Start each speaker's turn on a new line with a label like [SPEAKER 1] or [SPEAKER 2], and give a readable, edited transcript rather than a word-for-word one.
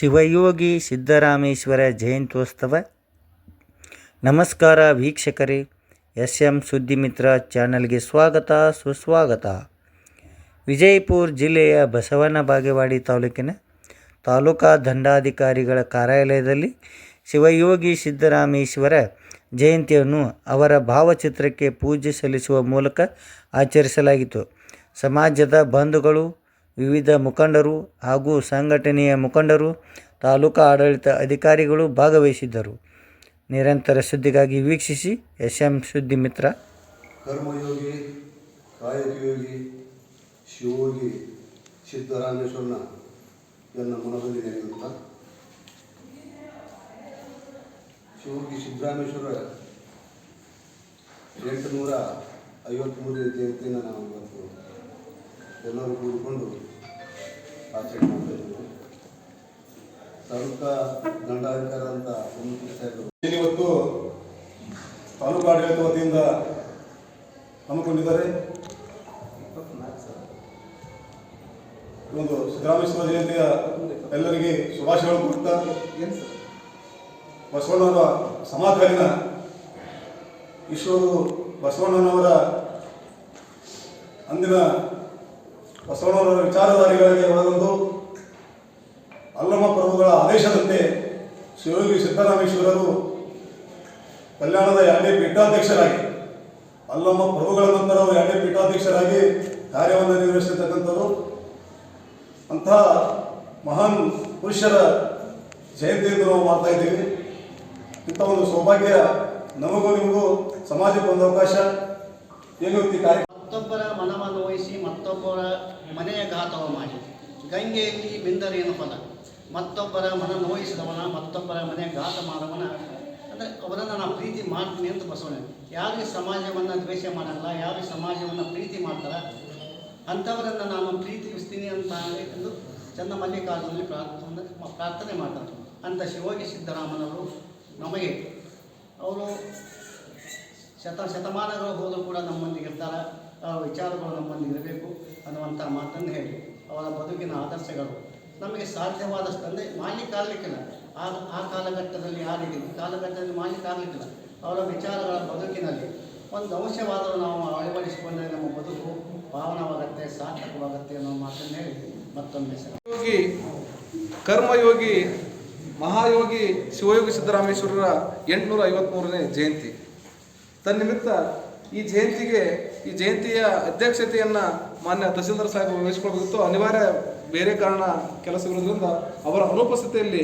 [SPEAKER 1] ಶಿವಯೋಗಿ ಸಿದ್ದರಾಮೇಶ್ವರ ಜಯಂತ್ಯೋತ್ಸವ. ನಮಸ್ಕಾರ ವೀಕ್ಷಕರೇ, SM ಸುದ್ದಿಮಿತ್ರ ಚಾನಲ್ಗೆ ಸ್ವಾಗತ ಸುಸ್ವಾಗತ. ವಿಜಯಪುರ ಜಿಲ್ಲೆಯ ಬಸವನ ಬಾಗೇವಾಡಿ ತಾಲೂಕಿನ ತಾಲೂಕಾ ದಂಡಾಧಿಕಾರಿಗಳ ಕಾರ್ಯಾಲಯದಲ್ಲಿ ಶಿವಯೋಗಿ ಸಿದ್ದರಾಮೇಶ್ವರ ಜಯಂತಿಯನ್ನು ಅವರ ಭಾವಚಿತ್ರಕ್ಕೆ ಪೂಜೆ ಸಲ್ಲಿಸುವ ಮೂಲಕ ಆಚರಿಸಲಾಯಿತು. ಸಮಾಜದ ಬಂಧುಗಳು, ವಿವಿಧ ಮುಖಂಡರು ಹಾಗೂ ಸಂಘಟನೆಯ ಮುಖಂಡರು, ತಾಲೂಕಾ ಆಡಳಿತ ಅಧಿಕಾರಿಗಳು ಭಾಗವಹಿಸಿದ್ದರು. ನಿರಂತರ ಸುದ್ದಿಗಾಗಿ ವೀಕ್ಷಿಸಿ SM ಸುದ್ದಿಮಿತ್ರ.
[SPEAKER 2] ಕರ್ಮಯೋಗಿ, ಕಾಯಕಯೋಗಿ, ಶಿವಯೋಗಿ ಸಿದ್ದರಾಮೇಶ್ವರನ ನನ್ನ ಮನದಲ್ಲಿ ನೆನೆಯುತ್ತಾ, ಶಿವಯೋಗಿ ಸಿದ್ದರಾಮೇಶ್ವರ 853ನೇ ಜಯಂತಿಯನ್ನು ನಾವು ಇವತ್ತು ಎಲ್ಲರೂ ಕೂಡಿಕೊಂಡು ಆಚರಣೆ ಮಾಡ್ತಾ ಇದ್ದೇವೆ. ತಾಲೂಕಾ ದಂಡಾಧಿಕಾರಿ ಅಂತ ಇವತ್ತು ತಾಲೂಕು ಆಡಳಿತ ವತಿಯಿಂದ ಹಮ್ಮಿಕೊಂಡಿದ್ದಾರೆ. ಒಂದು ಸಿದ್ದರಾಮೇಶ್ವರ ಜಯಂತಿಯ ಎಲ್ಲರಿಗೆ ಶುಭಾಶಯಗಳು ಕೊಡ್ತಾ, ಬಸವಣ್ಣವರ ಸಮಕಾಲೀನ ಈಶ್ವರು ಬಸವಣ್ಣನವರ ಅಂದಿನ ಬಸವಣ್ಣವರ ವಿಚಾರಧಾರೆಗಳಿಗೆ ಒಳಗೊಂಡು ಅಲ್ಲಮ ಪ್ರಭುಗಳ ಆದೇಶದಂತೆ ಶಿವಯೋಗಿ ಸಿದ್ದರಾಮೇಶ್ವರರು ಕಲ್ಯಾಣದ 2ನೇ ಪೀಠಾಧ್ಯಕ್ಷರಾಗಿ, ಅಲ್ಲಮ ಪ್ರಭುಗಳ ನಂತರ ಅವರು 2ನೇ ಪೀಠಾಧ್ಯಕ್ಷರಾಗಿ ಕಾರ್ಯವನ್ನು ನಿರ್ವಹಿಸಿರ್ತಕ್ಕಂಥವರು. ಅಂತಹ ಮಹಾನ್ ಪುರುಷರ ಜಯಂತಿಯನ್ನು ನಾವು ಮಾಡ್ತಾ ಇದ್ದೀವಿ. ಇಂಥ ಒಂದು ಸೌಭಾಗ್ಯ ನಮಗೂ ನಿಮಗೂ ಸಮಾಜಕ್ಕೆ ಒಂದು ಅವಕಾಶ. ಏನು
[SPEAKER 3] ಮತ್ತೊಬ್ಬರ ಮನವನ್ನು ವಹಿಸಿ ಮತ್ತೊಬ್ಬರ ಮನೆಯ ಘಾತವ ಮಾಡಿ, ಗಂಗೆಯಲ್ಲಿ ಬಿಂದರೇನು ಫಲ, ಮತ್ತೊಬ್ಬರ ಮನ ನೋಯಿಸಿದವನ ಮತ್ತೊಬ್ಬರ ಮನೆಯ ಘಾತ ಮಾಡುವನ ಅಂದರೆ ಅವರನ್ನು ನಾನು ಪ್ರೀತಿ ಮಾಡ್ತೀನಿ ಅಂತ ಬಸವಣ್ಣ. ಯಾರಿಗೆ ಸಮಾಜವನ್ನು ದ್ವೇಷ ಮಾಡಲ್ಲ, ಯಾರಿಗೆ ಸಮಾಜವನ್ನು ಪ್ರೀತಿ ಮಾಡ್ತಾರೆ ಅಂಥವರನ್ನು ನಾನು ಪ್ರೀತಿಸ್ತೀನಿ ಅಂತ ಎಂದು ಚನ್ನಮಲ್ಲಿಕಾರ್ಜುನಲ್ಲಿ ಪ್ರಾರ್ಥನೆ ಮಾಡ್ತಾರೆ. ಅಂಥ ಶಿವಯೋಗಿ ಸಿದ್ದರಾಮನವರು ನಮಗೆ ಅವರು ಶತಮಾನಗಳು ಹೋದರೂ ಕೂಡ ನಮ್ಮೊಂದಿಗೆ ಇರ್ತಾರೆ, ಅವರ ವಿಚಾರಗಳು ನಮ್ಮೊಂದಿಗೆ ಇರಬೇಕು ಅನ್ನುವಂಥ ಮಾತನ್ನು ಹೇಳಿ ಅವರ ಬದುಕಿನ ಆದರ್ಶಗಳು ನಮಗೆ ಸಾಧ್ಯವಾದಷ್ಟು ಅಂದರೆ ಮಾಡಲಿಕ್ಕಾಗಲಿಕ್ಕಿಲ್ಲ. ಆ ಕಾಲಘಟ್ಟದಲ್ಲಿ ಯಾರಿಗೆ ಈ ಕಾಲಘಟ್ಟದಲ್ಲಿ ಮಾಡಲಿಕ್ಕಾಗಲಿಕ್ಕಿಲ್ಲ. ಅವರ ವಿಚಾರಗಳ ಬದುಕಿನಲ್ಲಿ ಒಂದು ಅಂಶವಾದರೂ ನಾವು ಅಳವಡಿಸಿಕೊಂಡರೆ ನಮ್ಮ ಬದುಕು ಪಾವನವಾಗತ್ತೆ, ಸಾರ್ಥಕವಾಗತ್ತೆ ಅನ್ನೋ ಮಾತನ್ನು ಹೇಳಿ ಮತ್ತೊಮ್ಮೆ
[SPEAKER 4] ಯೋಗಿ, ಕರ್ಮಯೋಗಿ, ಮಹಾಯೋಗಿ ಶಿವಯೋಗಿ ಸಿದ್ದರಾಮೇಶ್ವರರ 853ನೇ ಜಯಂತಿ ತನ್ನಿಮಿತ್ತ ಈ ಜಯಂತಿಯ ಅಧ್ಯಕ್ಷತೆಯನ್ನು ಮಾನ್ಯ ತಹಸೀಲ್ದಾರ್ ಸಾಹೇಬ್ ವಹಿಸಿಕೊಳ್ಬೇಕಿತ್ತು. ಅನಿವಾರ್ಯ ಬೇರೆ ಕಾರಣ ಕೆಲಸಗಳಿಂದ ಅವರ ಅನುಪಸ್ಥಿತಿಯಲ್ಲಿ